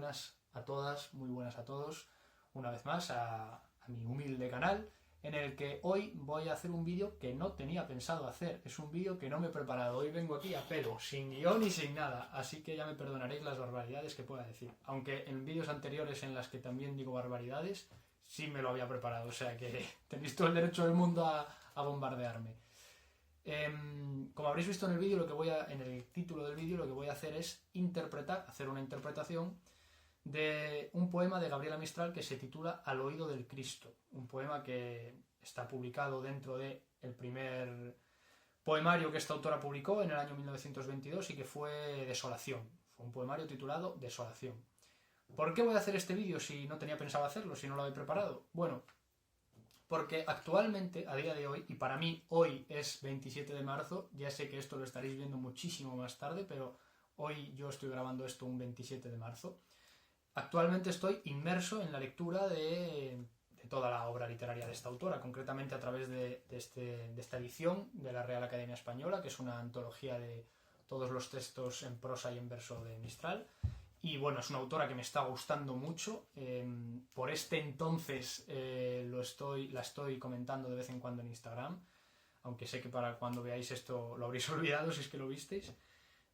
buenas a todas, muy buenas a todos, una vez más a mi humilde canal, en el que hoy voy a hacer un vídeo que no tenía pensado hacer. Es un vídeo que no me he preparado, hoy vengo aquí a pelo, sin guión y sin nada, así que ya me perdonaréis las barbaridades que pueda decir. Aunque en vídeos anteriores en las que también digo barbaridades, sí me lo había preparado, o sea que tenéis todo el derecho del mundo a bombardearme. Como habréis visto en el vídeo, en el título del vídeo, lo que voy a hacer es hacer una interpretación de un poema de Gabriela Mistral que se titula Al oído del Cristo, un poema que está publicado dentro del primer poemario que esta autora publicó en el año 1922 y que fue Desolación. Fue un poemario titulado Desolación. ¿Por qué voy a hacer este vídeo si no tenía pensado hacerlo, si no lo había preparado? Bueno, porque actualmente, a día de hoy, y para mí hoy es 27 de marzo, ya sé que esto lo estaréis viendo muchísimo más tarde, pero hoy yo estoy grabando esto un 27 de marzo, actualmente estoy inmerso en la lectura de toda la obra literaria de esta autora, concretamente a través de esta edición de la Real Academia Española, que es una antología de todos los textos en prosa y en verso de Mistral. Y bueno, es una autora que me está gustando mucho. Por este entonces la estoy comentando de vez en cuando en Instagram, aunque sé que para cuando veáis esto lo habréis olvidado si es que lo visteis.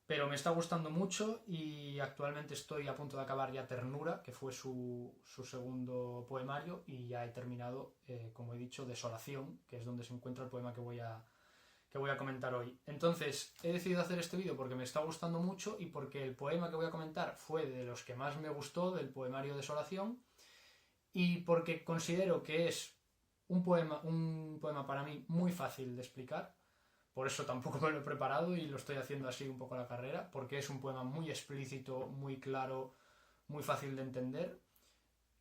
Pero me está gustando mucho y actualmente estoy a punto de acabar ya Ternura, que fue su segundo poemario, y ya he terminado, como he dicho, Desolación, que es donde se encuentra el poema que voy a comentar hoy. Entonces, he decidido hacer este vídeo porque me está gustando mucho y porque el poema que voy a comentar fue de los que más me gustó del poemario Desolación, y porque considero que es un poema para mí muy fácil de explicar. Por eso tampoco me lo he preparado y lo estoy haciendo así un poco a la carrera, porque es un poema muy explícito, muy claro, muy fácil de entender,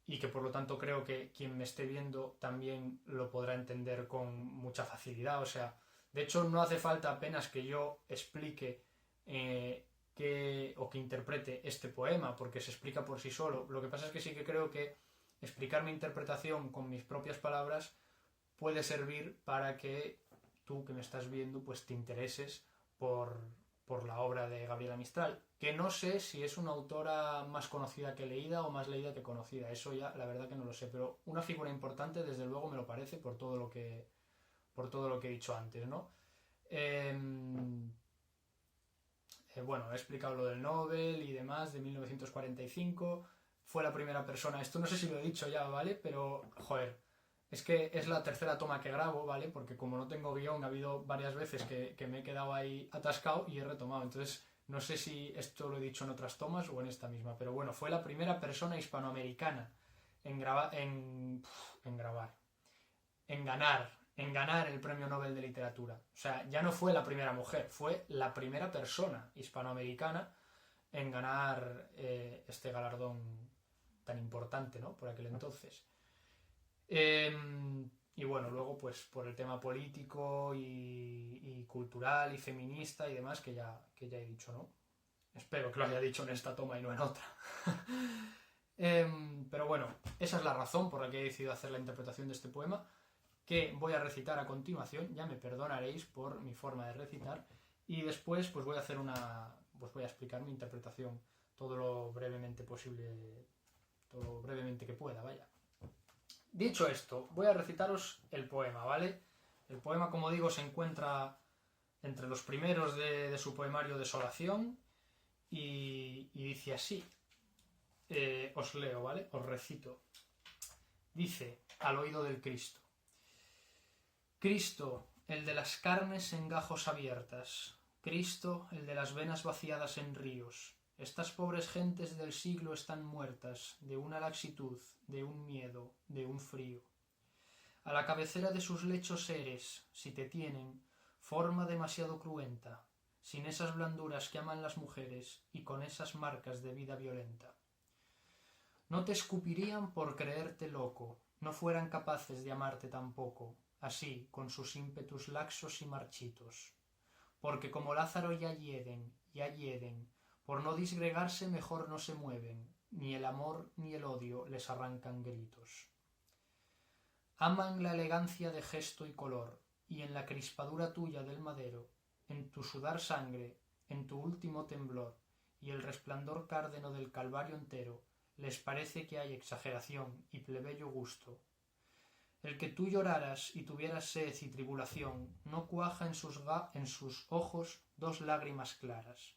y que por lo tanto creo que quien me esté viendo también lo podrá entender con mucha facilidad. O sea, de hecho no hace falta apenas que yo explique que interprete este poema, porque se explica por sí solo. Lo que pasa es que sí que creo que explicar mi interpretación con mis propias palabras puede servir para que tú que me estás viendo pues te intereses por la obra de Gabriela Mistral, que no sé si es una autora más conocida que leída o más leída que conocida, eso ya la verdad que no lo sé, pero una figura importante desde luego me lo parece por todo lo que he dicho antes, ¿no? Bueno, he explicado lo del Nobel y demás de 1945, fue la primera persona, esto no sé si lo he dicho ya, ¿vale? Pero, joder, es que es la tercera toma que grabo, ¿vale? Porque como no tengo guión, ha habido varias veces que me he quedado ahí atascado y he retomado. Entonces, no sé si esto lo he dicho en otras tomas o en esta misma. Pero bueno, fue la primera persona hispanoamericana en ganar el Premio Nobel de Literatura. O sea, ya no fue la primera mujer, fue la primera persona hispanoamericana en ganar este galardón tan importante, ¿no? Por aquel entonces. Y bueno, luego pues por el tema político y cultural y feminista y demás que ya he dicho, ¿no? Espero que lo haya dicho en esta toma y no en otra. Pero bueno, esa es la razón por la que he decidido hacer la interpretación de este poema, que voy a recitar a continuación. Ya me perdonaréis por mi forma de recitar, y después pues voy a explicar mi interpretación todo lo brevemente posible, todo lo brevemente que pueda, vaya. Dicho esto, voy a recitaros el poema, ¿vale? El poema, como digo, se encuentra entre los primeros de su poemario Desolación y dice así. Os leo, ¿vale? Os recito. Dice, al oído del Cristo. Cristo, el de las carnes en gajos abiertas. Cristo, el de las venas vaciadas en ríos. Estas pobres gentes del siglo están muertas de una laxitud, de un miedo, de un frío. A la cabecera de sus lechos eres, si te tienen, forma demasiado cruenta, sin esas blanduras que aman las mujeres y con esas marcas de vida violenta. No te escupirían por creerte loco, no fueran capaces de amarte tampoco, así, con sus ímpetus laxos y marchitos. Porque como Lázaro ya hieden, por no disgregarse mejor no se mueven, ni el amor ni el odio les arrancan gritos. Aman la elegancia de gesto y color, y en la crispadura tuya del madero, en tu sudar sangre, en tu último temblor, y el resplandor cárdeno del calvario entero, les parece que hay exageración y plebeyo gusto. El que tú lloraras y tuvieras sed y tribulación, no cuaja en sus ojos dos lágrimas claras.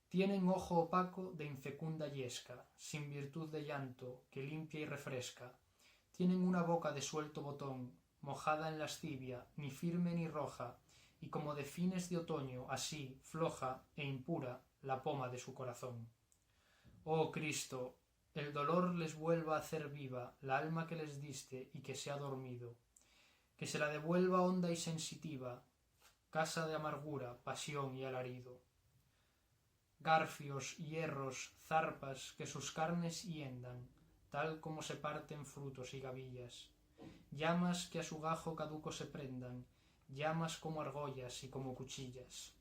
Tienen ojo opaco de infecunda yesca, sin virtud de llanto, que limpia y refresca. Tienen una boca de suelto botón, mojada en lascivia, ni firme ni roja, y como de fines de otoño, así, floja e impura, la poma de su corazón. Oh Cristo, el dolor les vuelva a hacer viva la alma que les diste y que se ha dormido, que se la devuelva honda y sensitiva, casa de amargura, pasión y alarido. Garfios, hierros, zarpas, que sus carnes hiendan, tal como se parten frutos y gavillas. Llamas que a su gajo caduco se prendan, llamas como argollas y como cuchillas.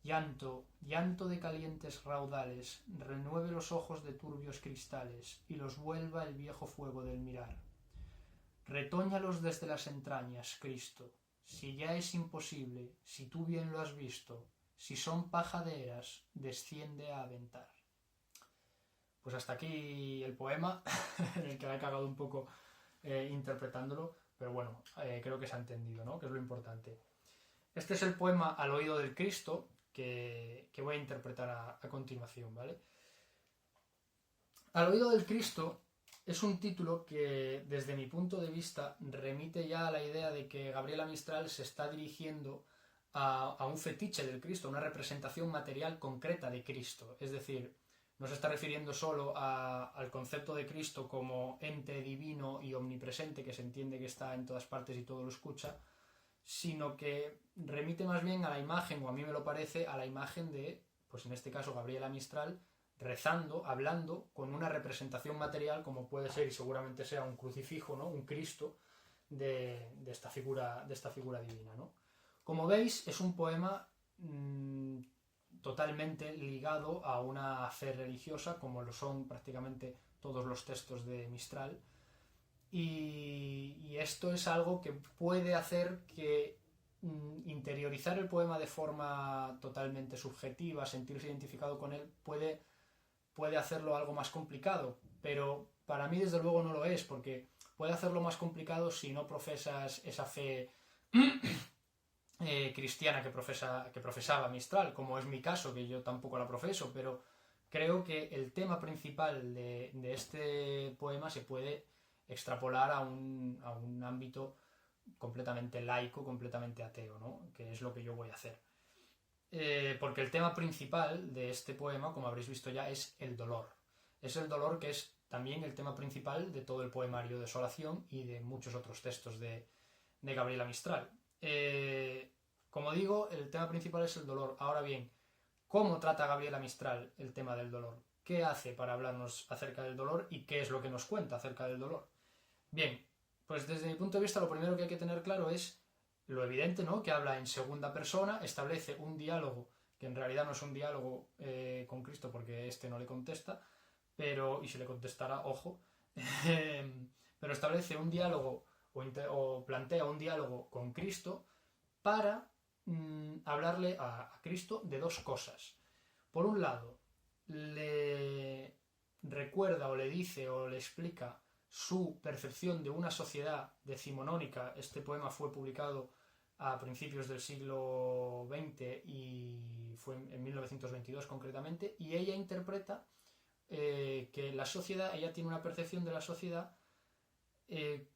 Llanto, llanto de calientes raudales, renueve los ojos de turbios cristales y los vuelva el viejo fuego del mirar. Retóñalos desde las entrañas, Cristo, si ya es imposible, si tú bien lo has visto, si son paja de eras, desciende a aventar. Pues hasta aquí el poema, en el que me he cagado un poco interpretándolo, pero bueno, creo que se ha entendido, ¿no? Que es lo importante. Este es el poema Al oído del Cristo, que voy a interpretar a continuación, ¿vale? Al oído del Cristo es un título que, desde mi punto de vista, remite ya a la idea de que Gabriela Mistral se está dirigiendo a un fetiche del Cristo, una representación material concreta de Cristo. Es decir, no se está refiriendo solo al concepto de Cristo como ente divino y omnipresente, que se entiende que está en todas partes y todo lo escucha, sino que remite más bien a la imagen, o a mí me lo parece, a la imagen de, pues en este caso, Gabriela Mistral, rezando, hablando, con una representación material, como puede ser, y seguramente sea, un crucifijo, ¿no? Un Cristo de esta figura divina, ¿no? Como veis, es un poema totalmente ligado a una fe religiosa, como lo son prácticamente todos los textos de Mistral, y esto es algo que puede hacer que interiorizar el poema de forma totalmente subjetiva, sentirse identificado con él, puede hacerlo algo más complicado, pero para mí desde luego no lo es, porque puede hacerlo más complicado si no profesas esa fe cristiana que profesaba Mistral, como es mi caso, que yo tampoco la profeso, pero creo que el tema principal de este poema se puede extrapolar a un ámbito completamente laico, completamente ateo, ¿no? Que es lo que yo voy a hacer. Porque el tema principal de este poema, como habréis visto ya, es el dolor. Es el dolor que es también el tema principal de todo el poemario Desolación y de muchos otros textos de Gabriela Mistral. Como digo, el tema principal es el dolor. Ahora bien, ¿cómo trata Gabriela Mistral el tema del dolor? ¿Qué hace para hablarnos acerca del dolor y qué es lo que nos cuenta acerca del dolor? Bien, pues desde mi punto de vista lo primero que hay que tener claro es lo evidente, ¿no? Que habla en segunda persona, establece un diálogo que en realidad no es un diálogo con Cristo porque este no le contesta, y si le contestara, ojo, pero establece un diálogo o plantea un diálogo con Cristo para hablarle a Cristo de dos cosas. Por un lado, le recuerda o le dice o le explica su percepción de una sociedad decimonónica. Este poema fue publicado a principios del siglo XX y fue en 1922 concretamente, y ella interpreta que la sociedad, ella tiene una percepción de la sociedad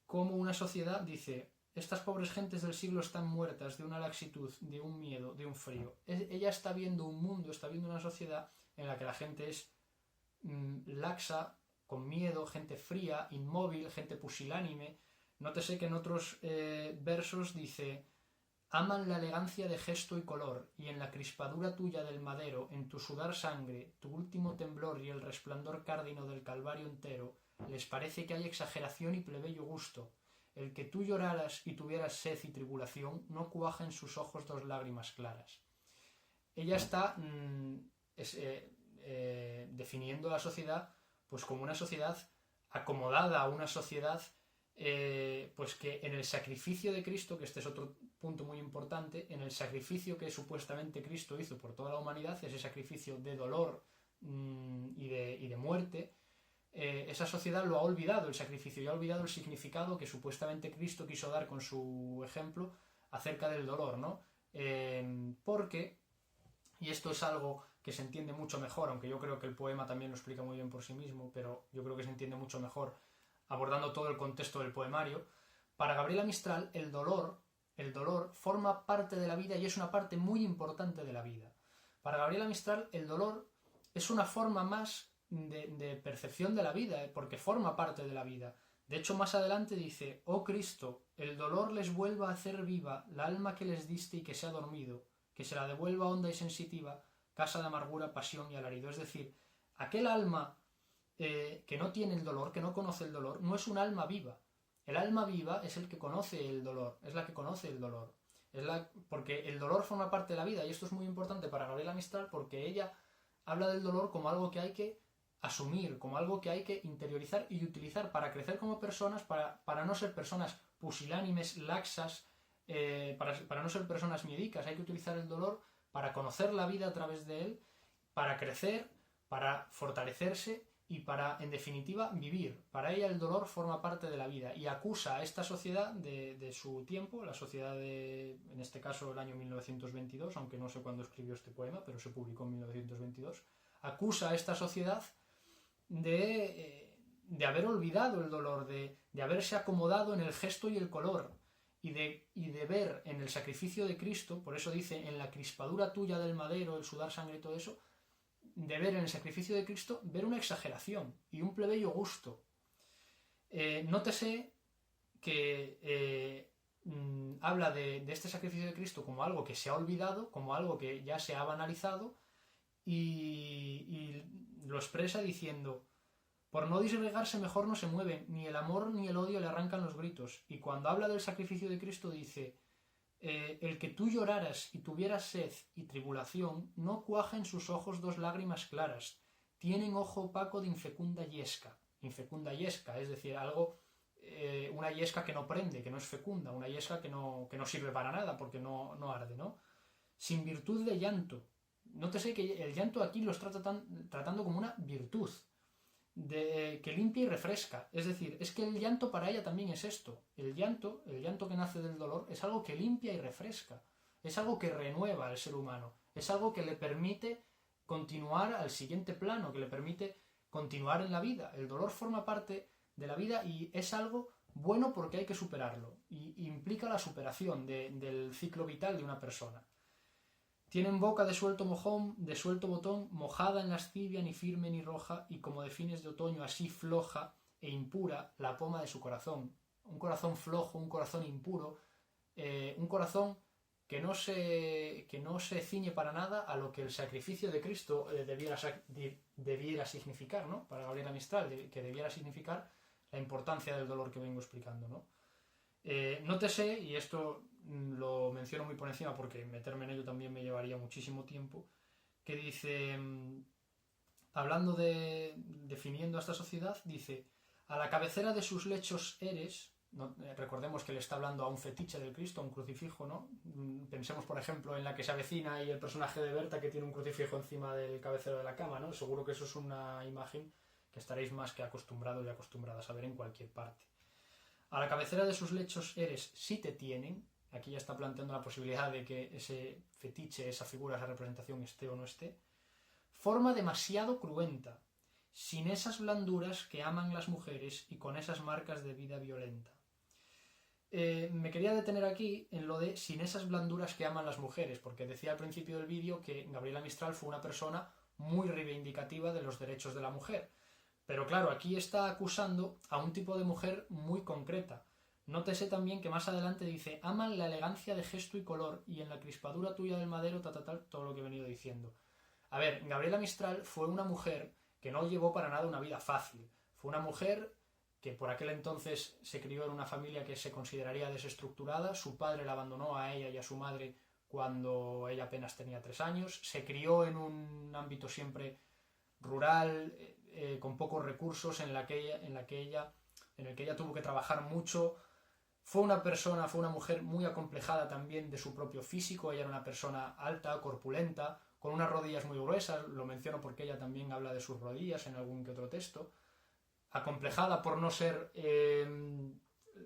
como una sociedad, dice, estas pobres gentes del siglo están muertas de una laxitud, de un miedo, de un frío. Ella está viendo un mundo, está viendo una sociedad en la que la gente es laxa, con miedo, gente fría, inmóvil, gente pusilánime. Nótese que en otros versos dice: aman la elegancia de gesto y color, y en la crispadura tuya del madero, en tu sudar sangre, tu último temblor y el resplandor cárdino del calvario entero, les parece que hay exageración y plebeyo gusto. El que tú lloraras y tuvieras sed y tribulación, no cuaja en sus ojos dos lágrimas claras. Ella está definiendo la sociedad pues como una sociedad acomodada, una sociedad pues que en el sacrificio de Cristo, que este es otro punto muy importante, en el sacrificio que supuestamente Cristo hizo por toda la humanidad, ese sacrificio de dolor, y de muerte, esa sociedad lo ha olvidado el sacrificio y ha olvidado el significado que supuestamente Cristo quiso dar con su ejemplo acerca del dolor, ¿no? Porque, y esto es algo que se entiende mucho mejor, aunque yo creo que el poema también lo explica muy bien por sí mismo, pero yo creo que se entiende mucho mejor abordando todo el contexto del poemario. Para Gabriela Mistral, el dolor forma parte de la vida y es una parte muy importante de la vida. Para Gabriela Mistral, el dolor es una forma más de percepción de la vida, porque forma parte de la vida. De hecho, más adelante dice: oh Cristo, el dolor les vuelva a hacer viva la alma que les diste y que se ha dormido, que se la devuelva honda y sensitiva, casa de amargura, pasión y alarido. Es decir, aquel alma que no tiene el dolor, que no conoce el dolor, no es un alma viva. El alma viva es el que conoce el dolor, es la que conoce el dolor. Porque el dolor forma parte de la vida, y esto es muy importante para Gabriela Mistral, porque ella habla del dolor como algo que hay que asumir, como algo que hay que interiorizar y utilizar para crecer como personas, para no ser personas pusilánimes, laxas, para no ser personas miedicas. Hay que utilizar el dolor para conocer la vida a través de él, para crecer, para fortalecerse y para, en definitiva, vivir. Para ella el dolor forma parte de la vida y acusa a esta sociedad de su tiempo, la sociedad de, en este caso, el año 1922, aunque no sé cuándo escribió este poema, pero se publicó en 1922, acusa a esta sociedad de haber olvidado el dolor, de haberse acomodado en el gesto y el color, y de ver en el sacrificio de Cristo, por eso dice: en la crispadura tuya del madero, el sudar sangre y todo eso, de ver en el sacrificio de Cristo, ver una exageración y un plebeyo gusto. Nótese que habla de este sacrificio de Cristo como algo que se ha olvidado, como algo que ya se ha banalizado, y lo expresa diciendo: por no disgregarse mejor no se mueven, ni el amor ni el odio le arrancan los gritos. Y cuando habla del sacrificio de Cristo dice: el que tú lloraras y tuvieras sed y tribulación, no cuaja en sus ojos dos lágrimas claras, tienen ojo opaco de infecunda yesca. Infecunda yesca, es decir, algo, una yesca que no prende, que no es fecunda, una yesca que no sirve para nada porque no arde, ¿no? Sin virtud de llanto. Nótese que el llanto aquí lo está tratando como una virtud, que limpia y refresca. Es decir, es que el llanto para ella también es esto. El llanto que nace del dolor, es algo que limpia y refresca. Es algo que renueva al ser humano. Es algo que le permite continuar al siguiente plano, que le permite continuar en la vida. El dolor forma parte de la vida y es algo bueno porque hay que superarlo. Y implica la superación del ciclo vital de una persona. Tienen boca de suelto mojón, de suelto botón, mojada en lascivia, ni firme ni roja, y como de fines de otoño así floja e impura la poma de su corazón. Un corazón flojo, un corazón impuro, un corazón que no se ciñe para nada a lo que el sacrificio de Cristo debiera significar, ¿no? Para Gabriela Mistral, que debiera significar la importancia del dolor que vengo explicando, ¿no? Nótese, y esto lo menciono muy por encima porque meterme en ello también me llevaría muchísimo tiempo, que dice, hablando definiendo a esta sociedad, dice: a la cabecera de sus lechos eres, no, recordemos que le está hablando a un fetiche del Cristo, a un crucifijo, ¿no? Pensemos, por ejemplo, en La que se avecina y el personaje de Berta que tiene un crucifijo encima del cabecero de la cama, ¿no? Seguro que eso es una imagen que estaréis más que acostumbrados y acostumbradas a ver en cualquier parte. A la cabecera de sus lechos eres, si te tienen. Aquí ya está planteando la posibilidad de que ese fetiche, esa figura, esa representación esté o no esté. Forma demasiado cruenta, sin esas blanduras que aman las mujeres y con esas marcas de vida violenta. Me quería detener aquí en lo de sin esas blanduras que aman las mujeres, porque decía al principio del vídeo que Gabriela Mistral fue una persona muy reivindicativa de los derechos de la mujer. Pero claro, aquí está acusando a un tipo de mujer muy concreta. Nótese también que más adelante dice: aman la elegancia de gesto y color, y en la crispadura tuya del madero, todo lo que he venido diciendo. A ver, Gabriela Mistral fue una mujer que no llevó para nada una vida fácil. Fue una mujer que por aquel entonces se crió en una familia que se consideraría desestructurada. Su padre la abandonó a ella y a su madre cuando ella apenas tenía 3 años. Se crió en un ámbito siempre rural, con pocos recursos, en el que ella tuvo que trabajar mucho. Fue una mujer muy acomplejada también de su propio físico. Ella era una persona alta, corpulenta, con unas rodillas muy gruesas, lo menciono porque ella también habla de sus rodillas en algún que otro texto, acomplejada por no ser,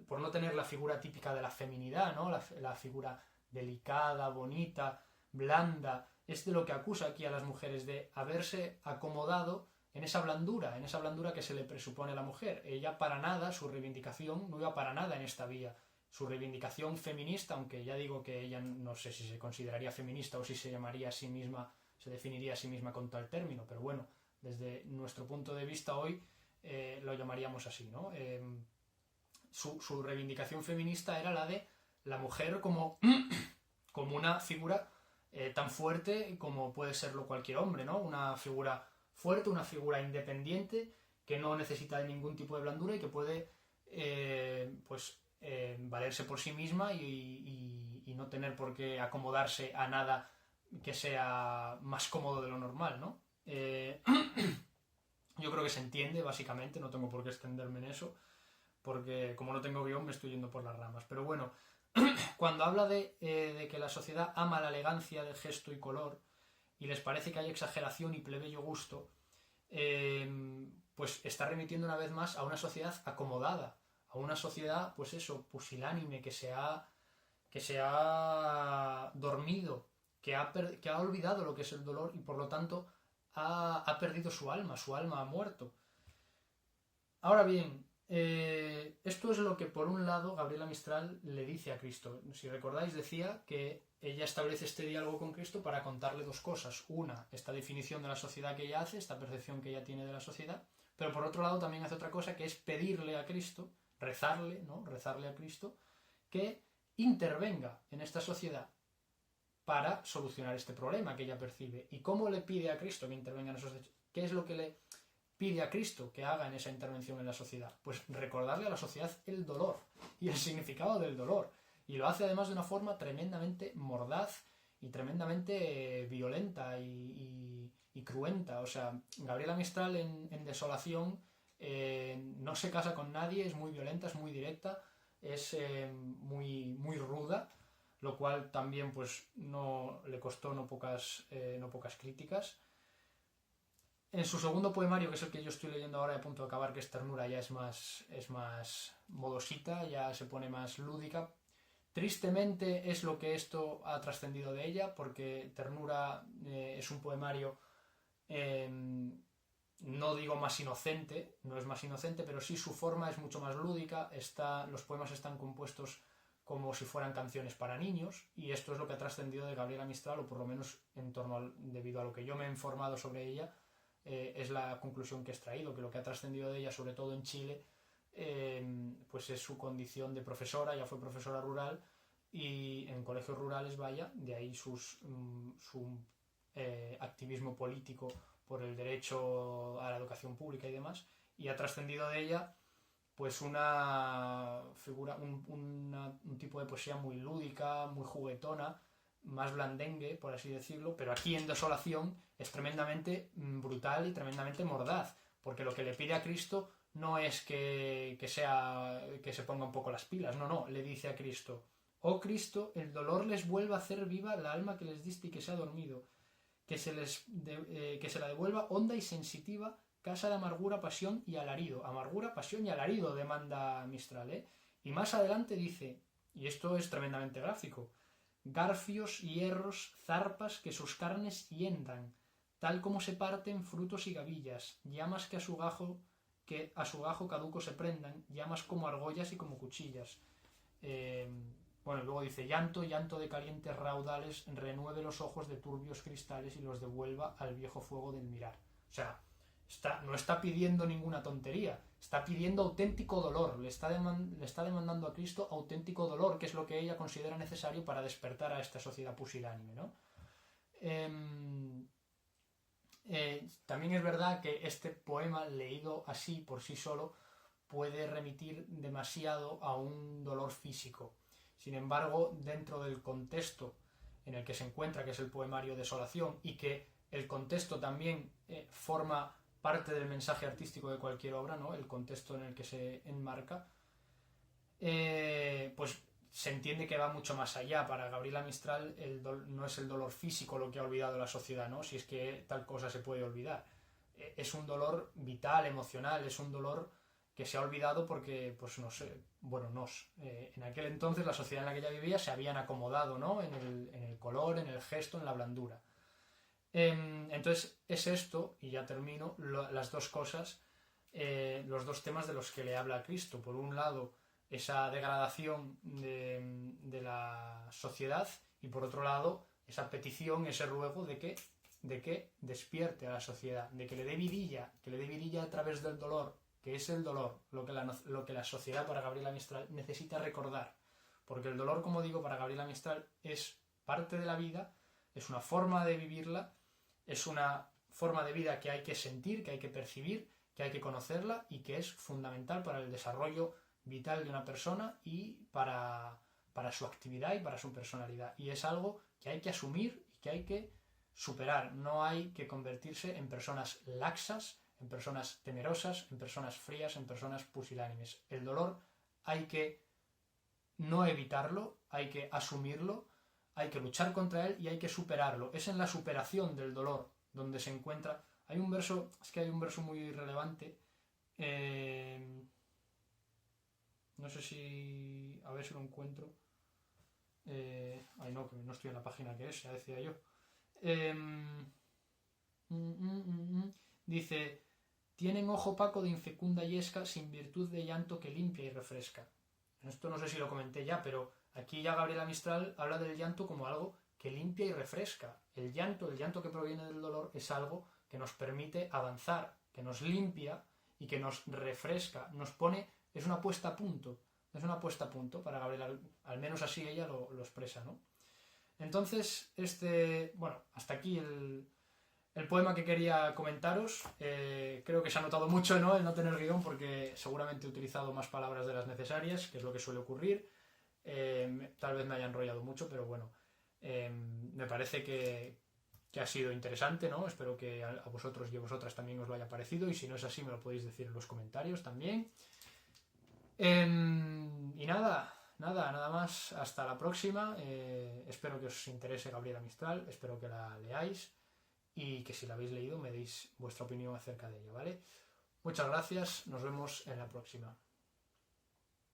por no tener la figura típica de la feminidad, ¿no? La figura delicada, bonita, blanda, es de lo que acusa aquí a las mujeres, de haberse acomodado en esa blandura que se le presupone a la mujer. Ella para nada, su reivindicación no iba para nada en esta vía. Su reivindicación feminista, aunque ya digo que ella no sé si se consideraría feminista o si se llamaría a sí misma, se definiría a sí misma con tal término, pero bueno, desde nuestro punto de vista hoy lo llamaríamos así, ¿no? Su reivindicación feminista era la de la mujer como, como una figura tan fuerte como puede serlo cualquier hombre, ¿no? Una figura fuerte, una figura independiente, que no necesita de ningún tipo de blandura y que puede, valerse por sí misma y no tener por qué acomodarse a nada que sea más cómodo de lo normal, ¿no? Yo creo que se entiende, básicamente, no tengo por qué extenderme en eso, porque como no tengo guión me estoy yendo por las ramas. Pero bueno, cuando habla de que la sociedad ama la elegancia del gesto y color, y les parece que hay exageración y plebeyo gusto, pues está remitiendo una vez más a una sociedad acomodada, a una sociedad, pues eso, pusilánime, que se ha dormido, que ha olvidado lo que es el dolor y por lo tanto ha perdido su alma ha muerto. Ahora bien, esto es lo que por un lado Gabriela Mistral le dice a Cristo. Si recordáis, decía que ella establece este diálogo con Cristo para contarle dos cosas. Una, esta definición de la sociedad que ella hace, esta percepción que ella tiene de la sociedad, pero por otro lado también hace otra cosa, que es pedirle a Cristo, rezarle, ¿no? Rezarle a Cristo que intervenga en esta sociedad para solucionar este problema que ella percibe. ¿Y cómo le pide a Cristo que intervenga en esos hechos? ¿Qué es lo que le pide a Cristo que haga en esa intervención en la sociedad? Pues recordarle a la sociedad el dolor y el significado del dolor. Y lo hace además de una forma tremendamente mordaz y tremendamente violenta y cruenta. O sea, Gabriela Mistral en Desolación no se casa con nadie, es muy violenta, es muy directa, es muy ruda, lo cual también pues no le costó no pocas críticas. En su segundo poemario, que es el que yo estoy leyendo ahora y a punto de acabar, que es Ternura, ya es más modosita, ya se pone más lúdica. Tristemente es lo que esto ha trascendido de ella, porque Ternura es un poemario, no digo más inocente, no es más inocente, pero sí su forma es mucho más lúdica, los poemas están compuestos como si fueran canciones para niños, y esto es lo que ha trascendido de Gabriela Mistral, o por lo menos debido a lo que yo me he informado sobre ella, es la conclusión que he extraído, que lo que ha trascendido de ella, sobre todo en Chile, pues es su condición de profesora. Ella fue profesora rural y en colegios rurales, vaya, de ahí su activismo político por el derecho a la educación pública y demás, y ha trascendido de ella pues una figura, un tipo de poesía muy lúdica, muy juguetona, más blandengue, por así decirlo, pero aquí en Desolación es tremendamente brutal y tremendamente mordaz, porque lo que le pide a Cristo no es que se ponga un poco las pilas, no, le dice a Cristo: oh Cristo, el dolor les vuelva a hacer viva la alma que les diste y que se ha dormido, que se la devuelva honda y sensitiva, casa de amargura, pasión y alarido. Amargura, pasión y alarido, demanda Mistral, ¿eh? Y más adelante dice, y esto es tremendamente gráfico: garfios, hierros, zarpas que sus carnes hiendan, tal como se parten frutos y gavillas, llamas que a su gajo caduco se prendan, llamas como argollas y como cuchillas. Luego dice: llanto de calientes raudales, renueve los ojos de turbios cristales y los devuelva al viejo fuego del mirar. O sea, no está pidiendo ninguna tontería, está pidiendo auténtico dolor, le está demandando a Cristo auténtico dolor, que es lo que ella considera necesario para despertar a esta sociedad pusilánime, ¿no? También es verdad que este poema, leído así por sí solo, puede remitir demasiado a un dolor físico. Sin embargo, dentro del contexto en el que se encuentra, que es el poemario Desolación, y que el contexto también forma parte del mensaje artístico de cualquier obra, ¿no? El contexto en el que se enmarca, pues se entiende que va mucho más allá. Para Gabriela Mistral no es el dolor físico lo que ha olvidado la sociedad, ¿no? Si es que tal cosa se puede olvidar. Es un dolor vital, emocional, es un dolor que se ha olvidado porque, pues no sé, bueno, en aquel entonces la sociedad en la que ella vivía se habían acomodado, ¿no? En el color, en el gesto, en la blandura. Entonces es esto, y ya termino, las dos cosas, los dos temas de los que le habla Cristo. Por un lado, esa degradación de la sociedad, y por otro lado, esa petición, ese ruego de que despierte a la sociedad, de que le dé vidilla a través del dolor, que es el dolor lo que la sociedad para Gabriela Mistral necesita recordar. Porque el dolor, como digo, para Gabriela Mistral es parte de la vida, es una forma de vivirla, es una forma de vida que hay que sentir, que hay que percibir, que hay que conocerla y que es fundamental para el desarrollo vital de una persona y para su actividad y para su personalidad. Y es algo que hay que asumir y que hay que superar. No hay que convertirse en personas laxas, en personas temerosas, en personas frías, en personas pusilánimes. El dolor hay que no evitarlo, hay que asumirlo, hay que luchar contra él y hay que superarlo. Es en la superación del dolor donde se encuentra. Hay un verso muy relevante. No sé si... A ver si lo encuentro. No, que no estoy en la página que es, ya decía yo. Dice: tienen ojo opaco de infecunda yesca, sin virtud de llanto que limpia y refresca. Esto no sé si lo comenté ya, pero aquí ya Gabriela Mistral habla del llanto como algo que limpia y refresca. El llanto que proviene del dolor, es algo que nos permite avanzar, que nos limpia y que nos refresca, nos pone, es una puesta a punto. Es una puesta a punto para Gabriela, al menos así ella lo expresa, ¿no? Entonces, hasta aquí el poema que quería comentaros. Creo que se ha notado mucho, ¿no?, el no tener guión, porque seguramente he utilizado más palabras de las necesarias, que es lo que suele ocurrir. Tal vez me haya enrollado mucho, pero bueno, me parece que ha sido interesante, ¿no? Espero que a vosotros y a vosotras también os lo haya parecido, y si no es así me lo podéis decir en los comentarios también. Y nada más, hasta la próxima. Espero que os interese Gabriela Mistral, espero que la leáis y que si la habéis leído me deis vuestra opinión acerca de ella, ¿vale? Muchas gracias, nos vemos en la próxima.